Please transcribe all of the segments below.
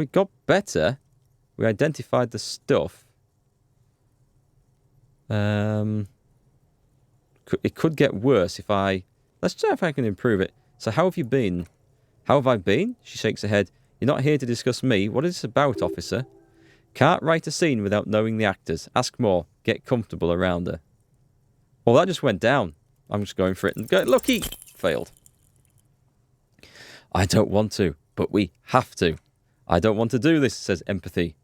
Oh, it got better. We identified the stuff. It could get worse if I... Let's try if I can improve it. So how have you been? How have I been? She shakes her head. You're not here to discuss me. What is this about, officer? Can't write a scene without knowing the actors. Ask more. Get comfortable around her. Well, that just went down. I'm just going for it and go. Lucky! Failed. I don't want to, but we have to. I don't want to do this, says empathy.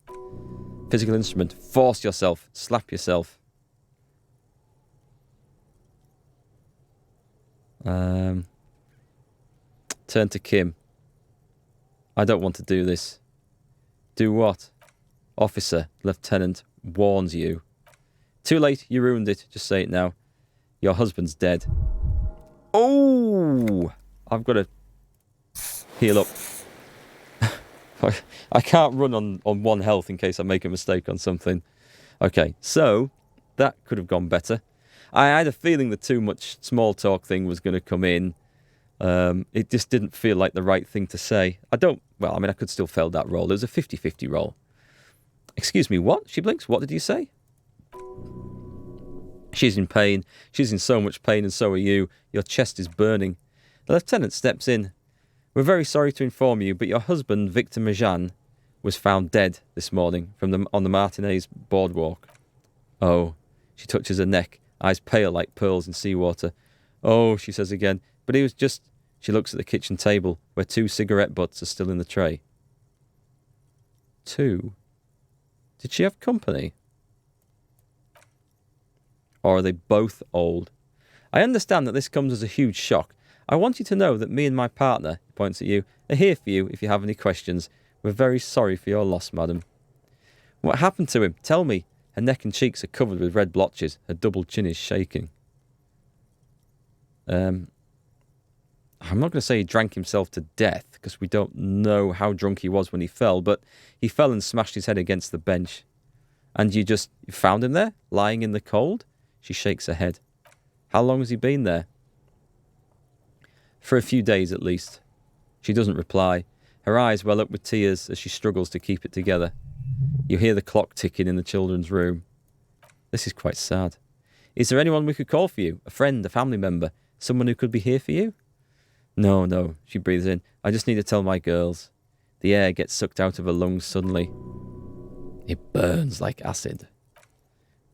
Physical instrument. Force yourself. Slap yourself. Turn to Kim. I don't want to do this. Do what? Officer, Lieutenant, warns you. Too late, you ruined it. Just say it now. Your husband's dead. Oh! I've got to heal up. I can't run on 1 health in case I make a mistake on something. Okay, so that could have gone better. I had a feeling the too much small talk thing was going to come in. It just didn't feel like the right thing to say. I could still fail that roll. It was a 50-50 roll. Excuse me, what? She blinks. What did you say? She's in pain. She's in so much pain and so are you. Your chest is burning. The lieutenant steps in. We're very sorry to inform you, but your husband, Victor Majan, was found dead this morning on the Martinez boardwalk. Oh, she touches her neck, eyes pale like pearls in seawater. Oh, she says again, but he was just... She looks at the kitchen table, where 2 cigarette butts are still in the tray. 2? Did she have company? Or are they both old? I understand that this comes as a huge shock. I want you to know that me and my partner, he points at you, are here for you if you have any questions. We're very sorry for your loss, madam. What happened to him? Tell me. Her neck and cheeks are covered with red blotches. Her double chin is shaking. I'm not going to say he drank himself to death, because we don't know how drunk he was when he fell, but he fell and smashed his head against the bench. And you found him there, lying in the cold? She shakes her head. How long has he been there? For a few days at least. She doesn't reply. Her eyes well up with tears as she struggles to keep it together. You hear the clock ticking in the children's room. This is quite sad. Is there anyone we could call for you? A friend, a family member? Someone who could be here for you? No, she breathes in. I just need to tell my girls. The air gets sucked out of her lungs suddenly. It burns like acid.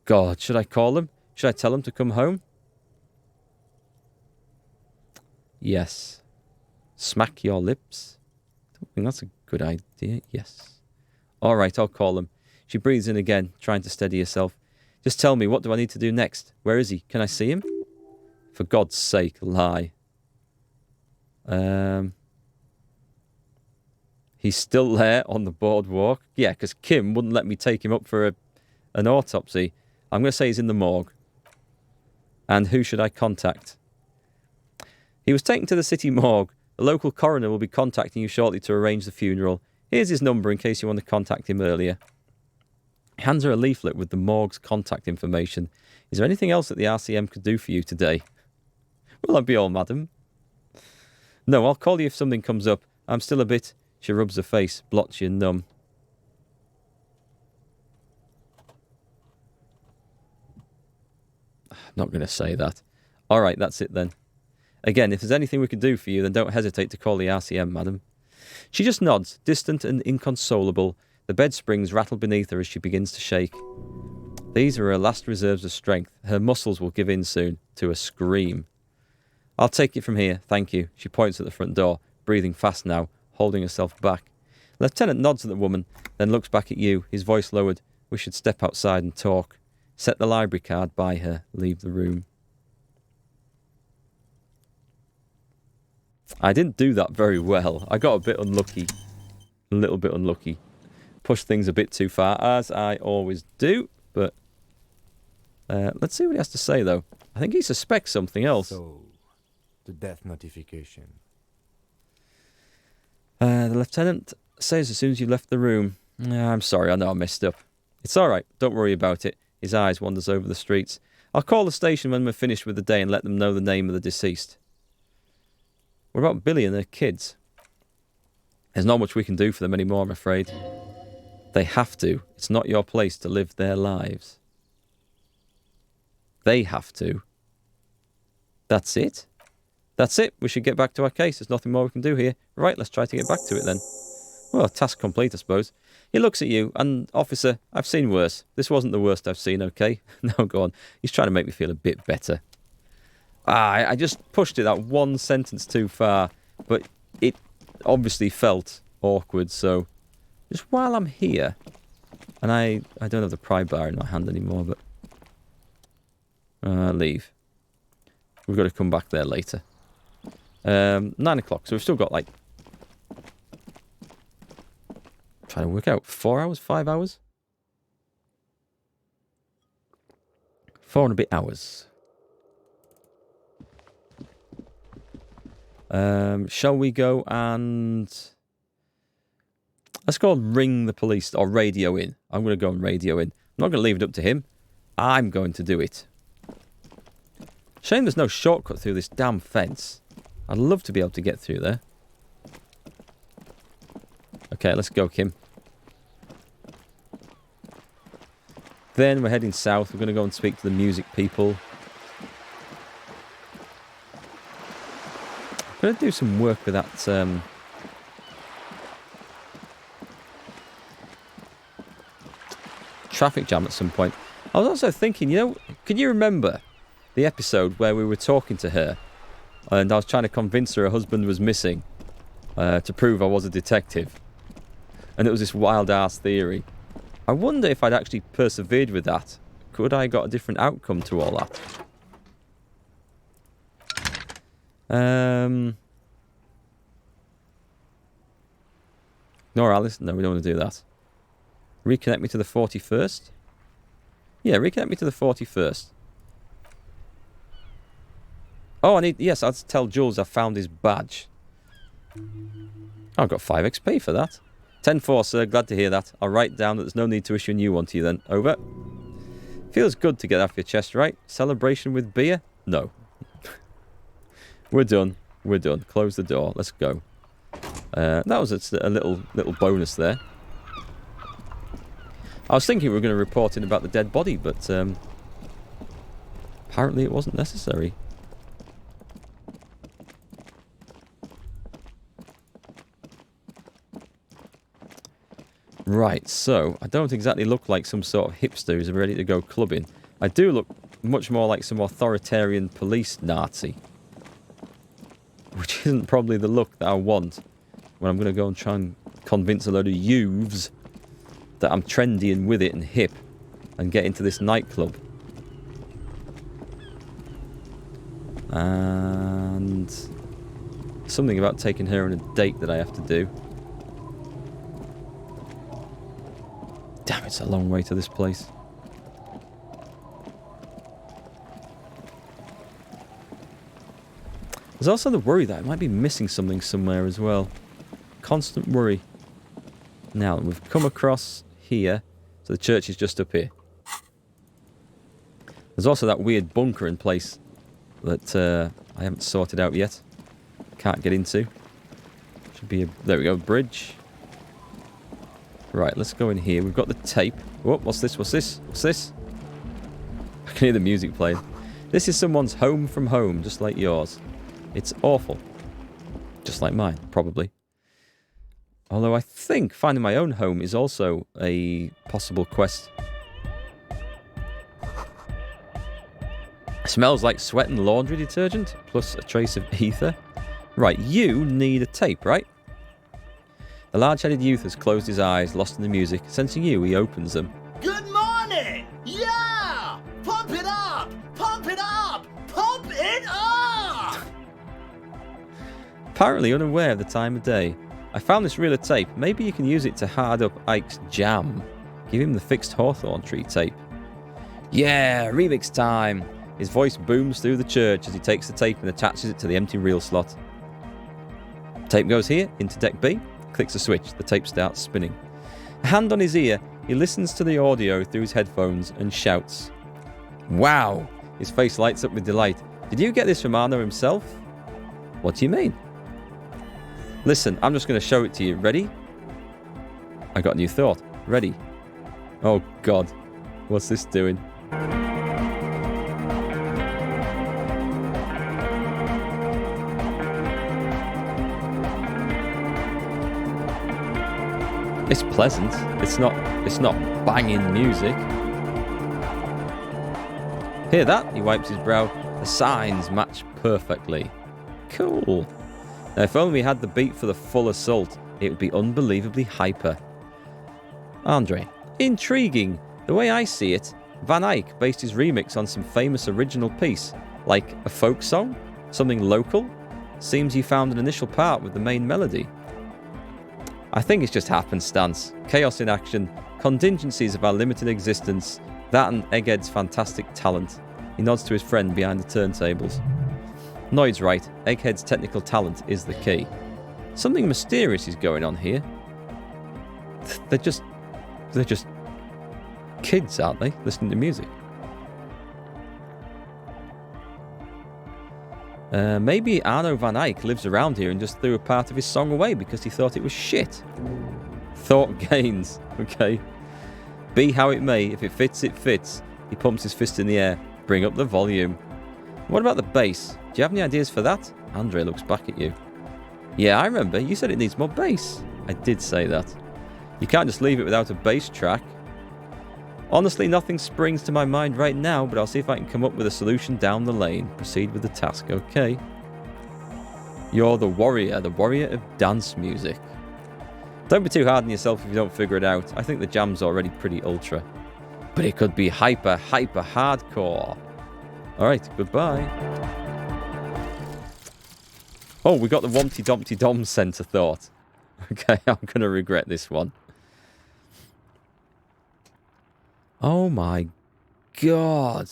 God, should I call them? Should I tell them to come home? Yes. Smack your lips. I don't think that's a good idea. Yes. All right, I'll call them. She breathes in again, trying to steady herself. Just tell me, what do I need to do next? Where is he? Can I see him? For God's sake, lie. He's still there on the boardwalk. Yeah, because Kim wouldn't let me take him up for an autopsy. I'm going to say he's in the morgue. And who should I contact? He was taken to the city morgue. The local coroner will be contacting you shortly to arrange the funeral. Here's his number in case you want to contact him earlier. He hands her a leaflet with the morgue's contact information. Is there anything else that the RCM could do for you today? Will that be all, madam? No, I'll call you if something comes up. I'm still a bit... She rubs her face, blotchy and numb. I'm not going to say that. All right, that's it then. Again, if there's anything we can do for you, then don't hesitate to call the RCM, madam. She just nods, distant and inconsolable. The bed springs rattle beneath her as she begins to shake. These are her last reserves of strength. Her muscles will give in soon, to a scream. I'll take it from here, thank you. She points at the front door, breathing fast now, holding herself back. Lieutenant nods at the woman, then looks back at you, his voice lowered. We should step outside and talk. Set the library card by her, leave the room. I didn't do that very well. I got a bit unlucky. A little bit unlucky. Pushed things a bit too far, as I always do. But let's see what he has to say, though. I think he suspects something else. So, the death notification. The lieutenant says as soon as you left the room. I'm sorry, I know I messed up. It's all right, don't worry about it. His eyes wanders over the streets. I'll call the station when we're finished with the day and let them know the name of the deceased. What about Billy and her kids? There's not much we can do for them anymore, I'm afraid. They have to. It's not your place to live their lives. They have to. That's it. That's it. We should get back to our case. There's nothing more we can do here. Right, let's try to get back to it then. Well, task complete, I suppose. He looks at you, and, officer, I've seen worse. This wasn't the worst I've seen, okay? Now go on. He's trying to make me feel a bit better. I just pushed it that one sentence too far, but it obviously felt awkward, so just while I'm here, and I don't have the pry bar in my hand anymore, but leave. We've got to come back there later. 9 o'clock, so we've still got, like, trying to work out, 4 hours, 5 hours? 4 and a bit hours. Shall we go and... Let's go and ring the police, or radio in. I'm going to go and radio in. I'm not going to leave it up to him. I'm going to do it. Shame there's no shortcut through this damn fence. I'd love to be able to get through there. Okay, let's go, Kim. Then we're heading south. We're going to go and speak to the music people. I'm going to do some work with that... traffic jam at some point. I was also thinking, you know, can you remember the episode where we were talking to her and I was trying to convince her husband was missing to prove I was a detective? And it was this wild-ass theory. I wonder if I'd actually persevered with that. Could I got a different outcome to all that? Nor Alice? No, we don't want to do that. Reconnect me to the 41st? Yeah, reconnect me to the 41st. Oh, yes, I'll tell Jules I found his badge. I've got 5 XP for that. 10-4, sir. Glad to hear that. I'll write down that there's no need to issue a new one to you then. Over. Feels good to get off your chest, right? Celebration with beer? No. We're done. We're done. Close the door. Let's go. That was a little bonus there. I was thinking we were going to report in about the dead body, but apparently it wasn't necessary. Right, so I don't exactly look like some sort of hipster who's ready to go clubbing. I do look much more like some authoritarian police Nazi. Which isn't probably the look that I want when I'm going to go and try and convince a load of youths that I'm trendy and with it and hip and get into this nightclub. And something about taking her on a date that I have to do. Damn, it's a long way to this place. There's also the worry that I might be missing something somewhere as well. Constant worry. Now, we've come across here. So the church is just up here. There's also that weird bunker in place that I haven't sorted out yet. Can't get into. Should be a... There we go, bridge. Right, let's go in here. We've got the tape. Oh, what's this? What's this? What's this? I can hear the music playing. This is someone's home from home, just like yours. It's awful. Just like mine, probably. Although I think finding my own home is also a possible quest. Smells like sweat and laundry detergent, plus a trace of ether. Right, you need a tape, right? The large-headed youth has closed his eyes, lost in the music. Sensing you, he opens them. Good morning! Yeah! Pump it up! Pump it up! Pump it up! Apparently unaware of the time of day. I found this reel of tape. Maybe you can use it to hard up Ike's jam. Give him the fixed hawthorn tree tape. Yeah, remix time! His voice booms through the church as he takes the tape and attaches it to the empty reel slot. Tape goes here, into deck B. Clicks a switch, the tape starts spinning. A hand on his ear, he listens to the audio through his headphones and shouts. Wow! His face lights up with delight. Did you get this from Arno himself? What do you mean? Listen, I'm just going to show it to you. Ready? I got a new thought. Ready? Oh, God. What's this doing? It's pleasant. It's not banging music. Hear that? He wipes his brow. The signs match perfectly. Cool. Now, if only we had the beat for the full assault, it would be unbelievably hyper. Andre. Intriguing. The way I see it, Van Eyck based his remix on some famous original piece, like a folk song, something local. Seems you found an initial part with the main melody. I think it's just happenstance, chaos in action, contingencies of our limited existence, that and Egghead's fantastic talent. He nods to his friend behind the turntables. Noid's right, Egghead's technical talent is the key. Something mysterious is going on here. They're just kids, aren't they? Listening to music. Maybe Arno van Eyck lives around here and just threw a part of his song away because he thought it was shit. Thought gains. Okay. Be how it may, if it fits, it fits. He pumps his fist in the air. Bring up the volume. What about the bass? Do you have any ideas for that? Andre looks back at you. Yeah, I remember. You said it needs more bass. I did say that. You can't just leave it without a bass track. Honestly, nothing springs to my mind right now, but I'll see if I can come up with a solution down the lane. Proceed with the task, okay? You're the warrior of dance music. Don't be too hard on yourself if you don't figure it out. I think the jam's already pretty ultra. But it could be hyper hardcore. Alright, goodbye. Oh, we got the Wompty Dumpty Dom centre thought. Okay, I'm going to regret this one. Oh my God.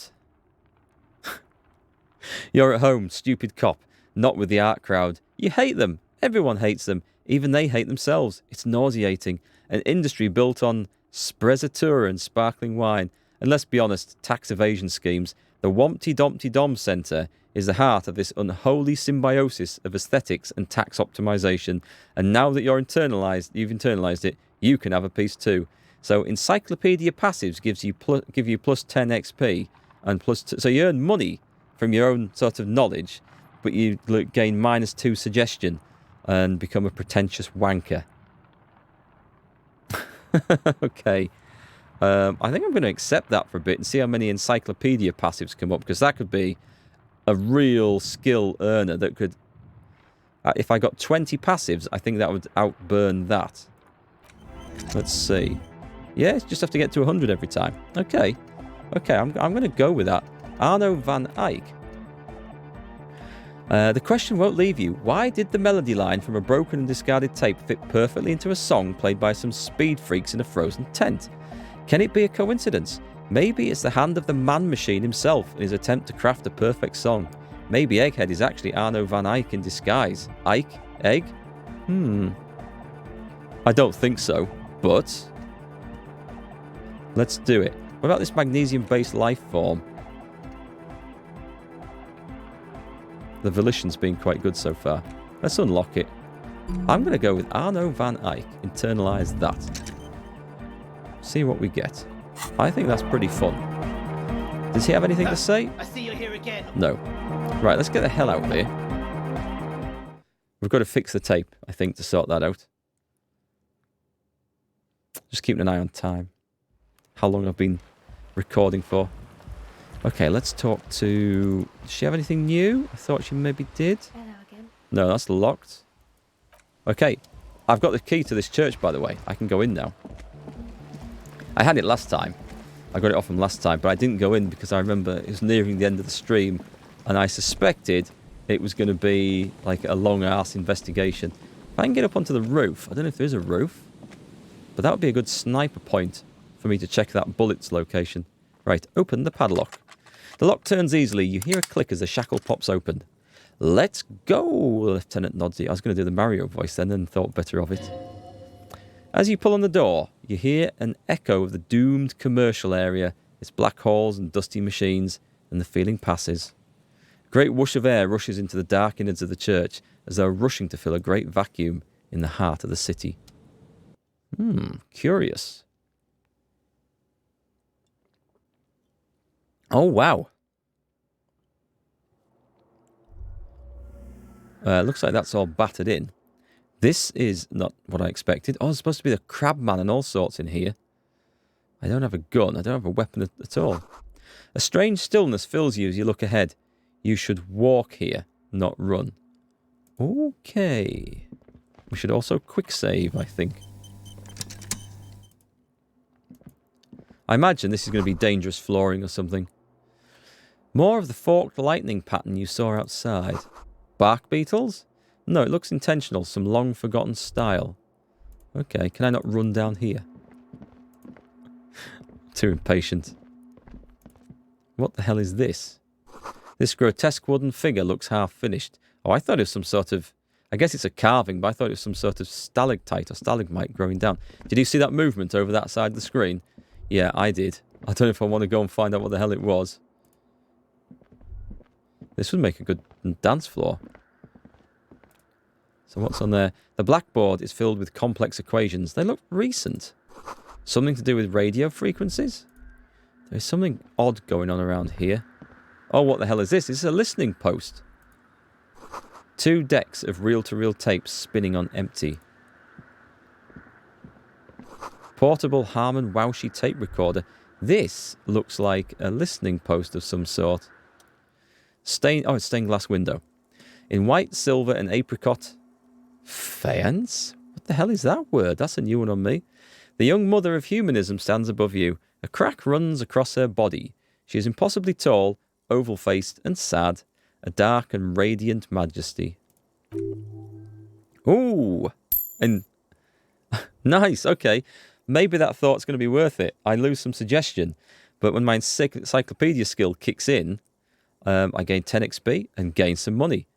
You're at home, stupid cop. Not with the art crowd. You hate them. Everyone hates them. Even they hate themselves. It's nauseating. An industry built on sprezzatura and sparkling wine. And let's be honest, tax evasion schemes. The Wompty Dumpty Dom Centre is the heart of this unholy symbiosis of aesthetics and tax optimization. And now that you've internalized it, you can have a piece too. So Encyclopedia Passives give you plus 10 XP and so you earn money from your own sort of knowledge, but you gain -2 suggestion and become a pretentious wanker. Okay. I think I'm going to accept that for a bit and see how many Encyclopedia Passives come up, because that could be a real skill earner that could... if I got 20 passives, I think that would outburn that. Let's see. Yeah, just have to get to 100 every time. Okay. Okay, I'm going to go with that. Arno van Eyck. The question won't leave you. Why did the melody line from a broken and discarded tape fit perfectly into a song played by some speed freaks in a frozen tent? Can it be a coincidence? Maybe it's the hand of the man-machine himself in his attempt to craft a perfect song. Maybe Egghead is actually Arno van Eyck in disguise. Eyck? Egg? I don't think so, but... let's do it. What about this magnesium-based life form? The volition's been quite good so far. Let's unlock it. I'm going to go with Arno van Eyck. Internalize that. See what we get. I think that's pretty fun. Does he have anything to say? I see you're here again. No. Right, let's get the hell out of here. We've got to fix the tape, I think, to sort that out. Just keeping an eye on time. How long I've been recording for. Okay, let's talk to... does she have anything new? I thought she maybe did. Hello again. No, that's locked. Okay, I've got the key to this church, by the way. I can go in now. I had it last time. I got it off him last time, but I didn't go in because I remember it was nearing the end of the stream, and I suspected it was going to be like a long-ass investigation. If I can get up onto the roof, I don't know if there is a roof, but that would be a good sniper point for me to check that bullet's location. Right, open the padlock. The lock turns easily. You hear a click as the shackle pops open. Let's go, Lieutenant Nodsy. I was going to do the Mario voice then and thought better of it. As you pull on the door, you hear an echo of the doomed commercial area, its black halls and dusty machines, and the feeling passes. A great whoosh of air rushes into the dark innards of the church, as though rushing to fill a great vacuum in the heart of the city. Curious. Oh, wow. Looks like that's all battered in. This is not what I expected. Oh, there's supposed to be the crab man and all sorts in here. I don't have a gun. I don't have a weapon at all. A strange stillness fills you as you look ahead. You should walk here, not run. Okay. We should also quick save, I think. I imagine this is going to be dangerous flooring or something. More of the forked lightning pattern you saw outside. Bark beetles? No, it looks intentional. Some long forgotten style. Okay, can I not run down here? Too impatient. What the hell is this? This grotesque wooden figure looks half finished. Oh, I thought it was some sort of... I guess it's a carving, but I thought it was some sort of stalactite or stalagmite growing down. Did you see that movement over that side of the screen? Yeah, I did. I don't know if I want to go and find out what the hell it was. This would make a good dance floor. So what's on there? The blackboard is filled with complex equations. They look recent. Something to do with radio frequencies? There's something odd going on around here. Oh, what the hell is this? This is a listening post. 2 decks of reel-to-reel tapes spinning on empty. Portable Harman Wowshy tape recorder. This looks like a listening post of some sort. It's stained glass window. In white, silver and apricot. Faience? What the hell is that word? That's a new one on me. The young mother of humanism stands above you. A crack runs across her body. She is impossibly tall, oval-faced and sad. A dark and radiant majesty. Ooh. And nice, okay. Maybe that thought's going to be worth it. I lose some suggestion. But when my encyclopedia skill kicks in, I gain 10 XP and gain some money.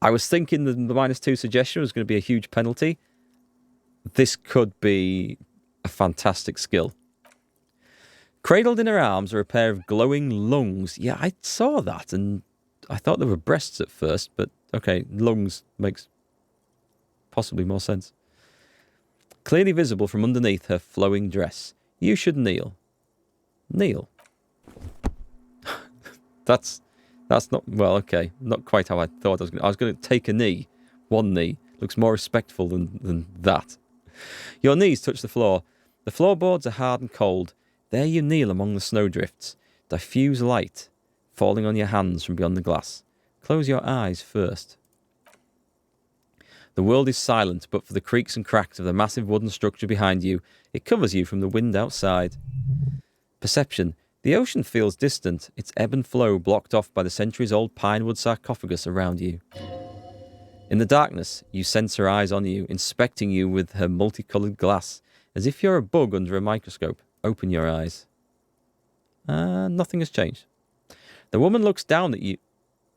I was thinking the -2 suggestion was going to be a huge penalty. This could be a fantastic skill. Cradled in her arms are a pair of glowing lungs. Yeah, I saw that and I thought they were breasts at first, but okay, lungs makes possibly more sense. Clearly visible from underneath her flowing dress. You should kneel. Kneel. That's not, well, okay, not quite how I thought I was going to take a knee. One knee. Looks more respectful than that. Your knees touch the floor. The floorboards are hard and cold. There you kneel among the snowdrifts. Diffuse light falling on your hands from beyond the glass. Close your eyes first. The world is silent, but for the creaks and cracks of the massive wooden structure behind you, it covers you from the wind outside. Perception. The ocean feels distant, its ebb and flow blocked off by the centuries-old pinewood sarcophagus around you. In the darkness, you sense her eyes on you, inspecting you with her multicoloured glass, as if you're a bug under a microscope. Open your eyes. Nothing has changed. The woman looks down at you.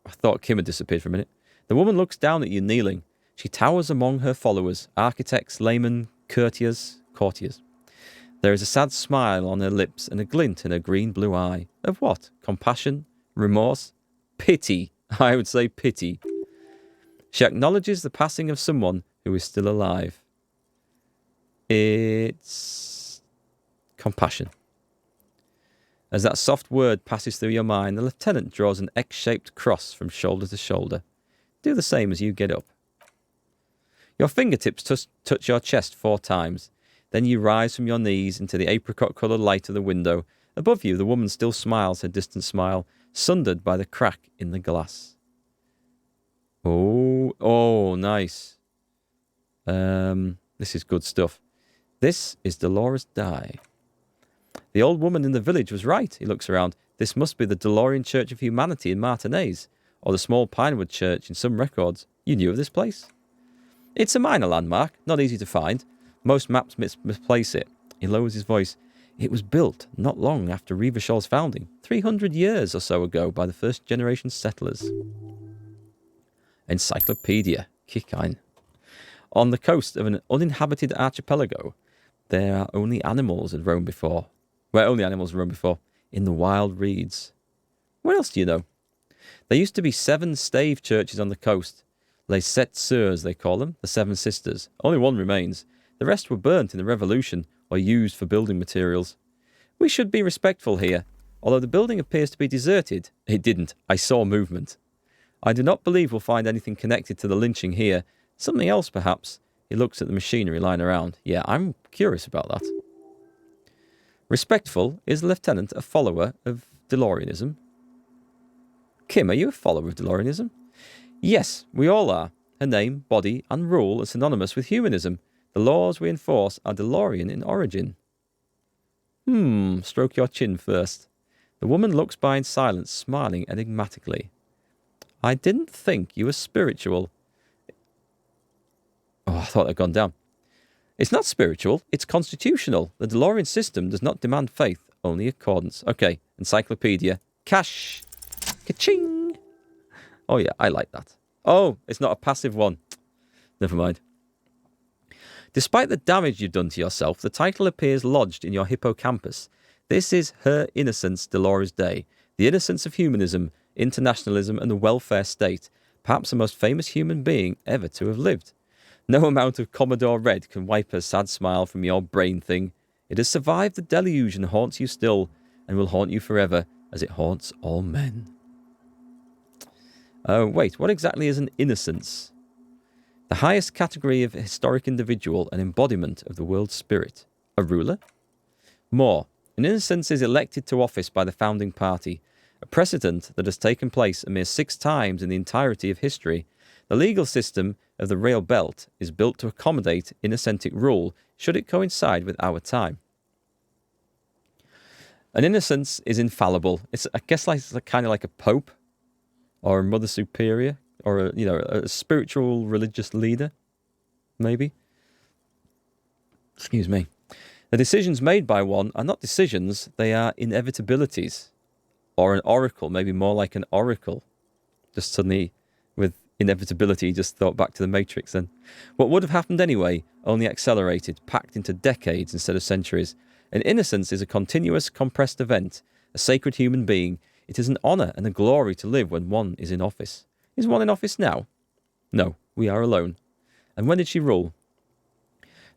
I thought Kim had disappeared for a minute. The woman looks down at you, kneeling. She towers among her followers, architects, laymen, courtiers. There is a sad smile on her lips and a glint in her green-blue eye. Of what? Compassion? Remorse? Pity. I would say pity. She acknowledges the passing of someone who is still alive. It's compassion. As that soft word passes through your mind, the lieutenant draws an X-shaped cross from shoulder to shoulder. Do the same as you get up. Your fingertips touch your chest 4 times. Then you rise from your knees into the apricot-coloured light of the window. Above you, the woman still smiles her distant smile, sundered by the crack in the glass. Oh, nice. This is good stuff. This is Dolores Dye. The old woman in the village was right, he looks around. This must be the DeLorean Church of Humanity in Martinez, or the small Pinewood Church in some records. You knew of this place? It's a minor landmark, not easy to find. Most maps misplace it. He lowers his voice. It was built not long after Revachol's founding, 300 years or so ago by the first-generation settlers. Encyclopedia. Kikine. On the coast of an uninhabited archipelago, there are only animals had roamed before. Where only animals roamed before. In the wild reeds. What else do you know? There used to be 7 stave churches on the coast. Les Sept Sœurs, they call them, the 7 sisters. Only one remains. The rest were burnt in the Revolution or used for building materials. We should be respectful here. Although the building appears to be deserted, it didn't. I saw movement. I do not believe we'll find anything connected to the lynching here. Something else, perhaps. He looks at the machinery lying around. Yeah, I'm curious about that. Respectful, is the lieutenant a follower of DeLoreanism? Kim, are you a follower of DeLoreanism? Yes, we all are. Her name, body, and rule are synonymous with humanism. The laws we enforce are DeLorean in origin. Stroke your chin first. The woman looks by in silence, smiling enigmatically. I didn't think you were spiritual. Oh, I thought they'd gone down. It's not spiritual, it's constitutional. The DeLorean system does not demand faith, only accordance. Okay, encyclopedia. Cash. Ka-ching. Oh yeah, I like that. Oh, it's not a passive one. Never mind. Despite the damage you've done to yourself, the title appears lodged in your hippocampus. This is Her Innocence, Dolores Day. The innocence of humanism, internationalism, and the welfare state. Perhaps the most famous human being ever to have lived. No amount of Commodore Red can wipe her sad smile from your brain thing. It has survived the deluge and haunts you still, and will haunt you forever, as it haunts all men. Wait, what exactly is an innocence? The highest category of historic individual, an embodiment of the world's spirit. A ruler? More. An innocence is elected to office by the founding party, a precedent that has taken place a mere 6 times in the entirety of history. The legal system of the Rail Belt is built to accommodate innocentic rule, should it coincide with our time. An innocence is infallible. It's, I guess, kind of like a pope, or a mother superior, or a spiritual religious leader, maybe. Excuse me. The decisions made by one are not decisions, they are inevitabilities. Or an oracle, maybe more like an oracle. Just suddenly, with inevitability, just thought back to the Matrix then. What would have happened anyway, only accelerated, packed into decades instead of centuries. An innocence is a continuous, compressed event, a sacred human being. It is an honour and a glory to live when one is in office. Is one in office now? No, we are alone. And when did she rule?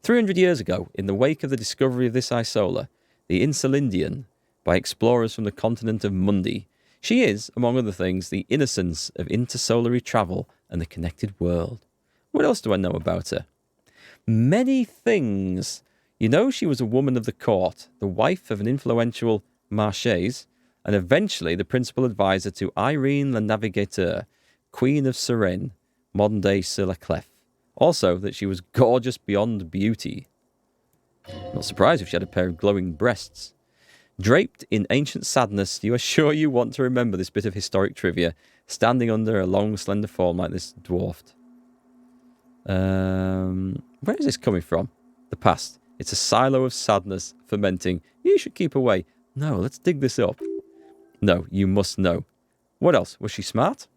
300 years ago, in the wake of the discovery of this isola, the Insulindian, by explorers from the continent of Mundi. She is, among other things, the innocence of intersolary travel and the connected world. What else do I know about her? Many things. You know, she was a woman of the court, the wife of an influential marchese, and eventually the principal advisor to Irene la Navigateur, Queen of Suresnes, modern-day Sur-la-Clef. Also, that she was gorgeous beyond beauty. Not surprised if she had a pair of glowing breasts. Draped in ancient sadness, you are sure you want to remember this bit of historic trivia, standing under a long, slender form like this dwarfed. Where is this coming from? The past. It's a silo of sadness, fermenting. You should keep away. No, let's dig this up. No, you must know. What else? Was she smart?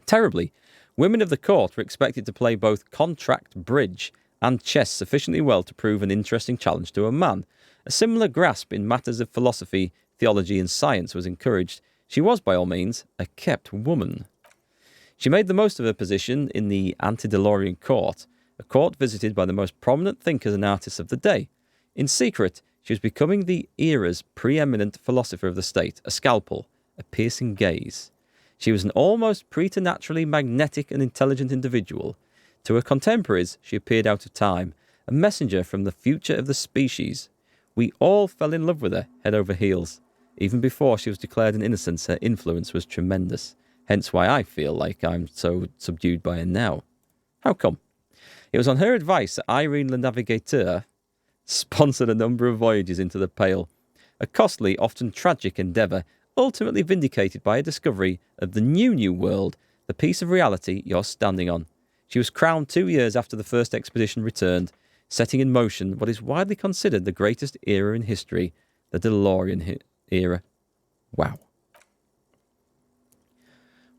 Terribly. Women of the court were expected to play both contract bridge and chess sufficiently well to prove an interesting challenge to a man. A similar grasp in matters of philosophy, theology, and science was encouraged. She was, by all means, a kept woman. She made the most of her position in the antediluvian court, a court visited by the most prominent thinkers and artists of the day. In secret, she was becoming the era's preeminent philosopher of the state, a scalpel, a piercing gaze. She was an almost preternaturally magnetic and intelligent individual. To her contemporaries, she appeared out of time, a messenger from the future of the species. We all fell in love with her, head over heels. Even before she was declared an innocence, her influence was tremendous. Hence why I feel like I'm so subdued by her now. How come? It was on her advice that Irene la Navigateur sponsored a number of voyages into the Pale, a costly, often tragic endeavour, ultimately vindicated by a discovery of the new world, the piece of reality you're standing on. She was crowned 2 years after the first expedition returned, setting in motion what is widely considered the greatest era in history, the DeLorean era. Wow.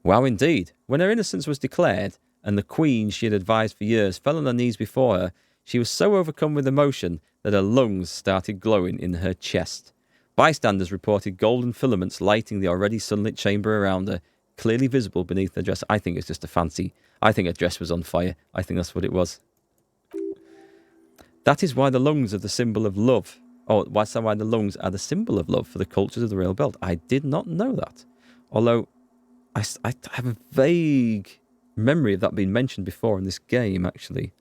Wow indeed. When her innocence was declared, and the queen she had advised for years fell on her knees before her, she was so overcome with emotion that her lungs started glowing in her chest. Bystanders reported golden filaments lighting the already sunlit chamber around her. clearly visible beneath her dress. I think it's just a fancy. I think her dress was on fire. I think that's what it was. That is why the lungs are the symbol of love. Oh, that's why the lungs are the symbol of love for the cultures of the Rail Belt. I did not know that. Although, I have a vague memory of that being mentioned before in this game, actually.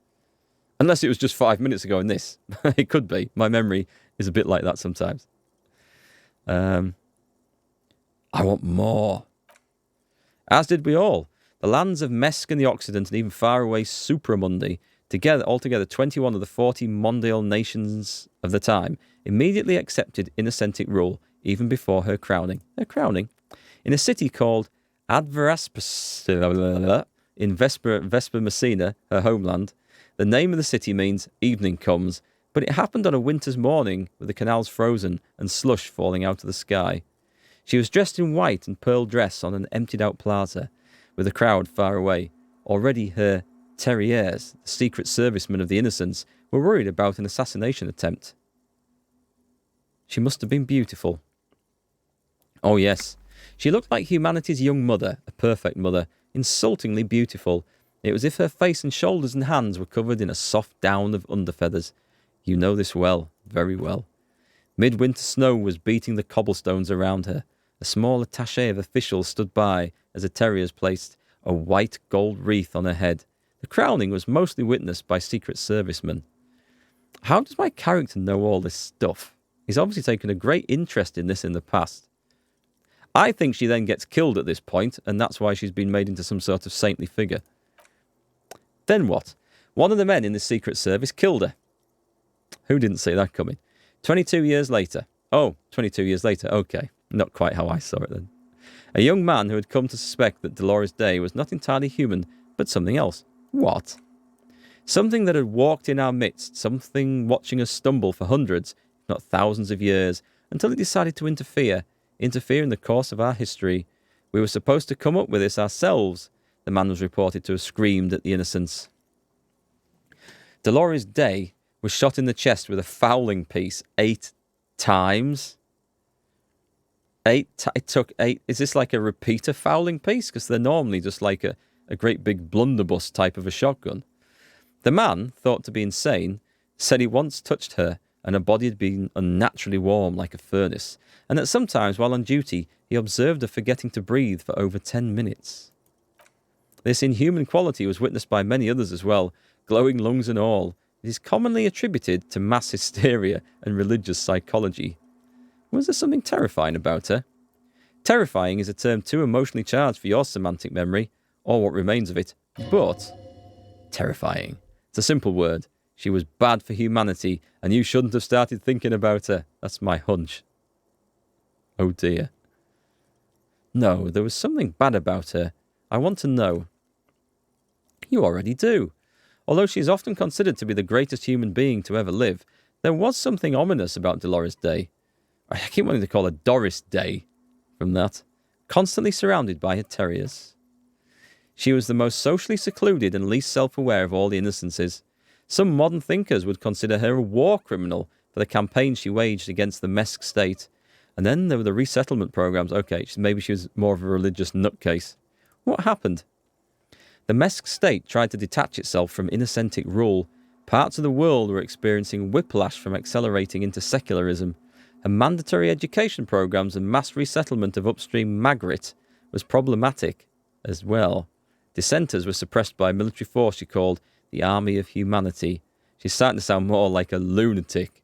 Unless it was just 5 minutes ago in this. It could be. My memory is a bit like that sometimes. I want more. As did we all. The lands of Mesk and the Occident and even faraway Supramundi, altogether 21 of the 40 mondial nations of the time, immediately accepted Innocentic rule, even before her crowning. In a city called Adveraspes in Vesper Messina, her homeland. The name of the city means evening comes, but it happened on a winter's morning with the canals frozen and slush falling out of the sky. She was dressed in white and pearl dress on an emptied-out plaza, with the crowd far away. Already her terriers, the secret servicemen of the Innocents, were worried about an assassination attempt. She must have been beautiful. Oh yes, she looked like humanity's young mother, a perfect mother, insultingly beautiful. It was as if her face and shoulders and hands were covered in a soft down of underfeathers. You know this well, very well. Midwinter snow was beating the cobblestones around her. A small attaché of officials stood by as the terriers placed a white gold wreath on her head. The crowning was mostly witnessed by secret servicemen. How does my character know all this stuff? He's obviously taken a great interest in this in the past. I think she then gets killed at this point, and that's why she's been made into some sort of saintly figure. Then what? One of the men in the Secret Service killed her. Who didn't see that coming? 22 years later. Oh, 22 years later. Okay. Not quite how I saw it then. A young man who had come to suspect that Dolores Day was not entirely human, but something else. What? Something that had walked in our midst, something watching us stumble for hundreds, if not thousands of years, until it decided to interfere in the course of our history. We were supposed to come up with this ourselves, the man was reported to have screamed at the Innocents. Dolores Day was shot in the chest with a fowling piece 8 times. It took 8. Is this like a repeater fowling piece? Because they're normally just like a great big blunderbuss type of a shotgun. The man, thought to be insane, said he once touched her and her body had been unnaturally warm like a furnace, and that sometimes while on duty he observed her forgetting to breathe for over 10 minutes. This inhuman quality was witnessed by many others as well, glowing lungs and all. It is commonly attributed to mass hysteria and religious psychology. Was there something terrifying about her? Terrifying is a term too emotionally charged for your semantic memory, or what remains of it, but terrifying. It's a simple word. She was bad for humanity, and you shouldn't have started thinking about her. That's my hunch. Oh dear. No, there was something bad about her. I want to know. You already do. Although she is often considered to be the greatest human being to ever live, there was something ominous about Dolores Day. I keep wanting to call her Doris Day from that. Constantly surrounded by her terriers. She was the most socially secluded and least self-aware of all the Innocences. Some modern thinkers would consider her a war criminal for the campaign she waged against the Mesk state. And then there were the resettlement programs. Okay, maybe she was more of a religious nutcase. What happened? The Mesk state tried to detach itself from Innocentic rule. Parts of the world were experiencing whiplash from accelerating into secularism. And mandatory education programs and mass resettlement of upstream Magritte was problematic as well. Dissenters were suppressed by a military force she called the Army of Humanity. She's starting to sound more like a lunatic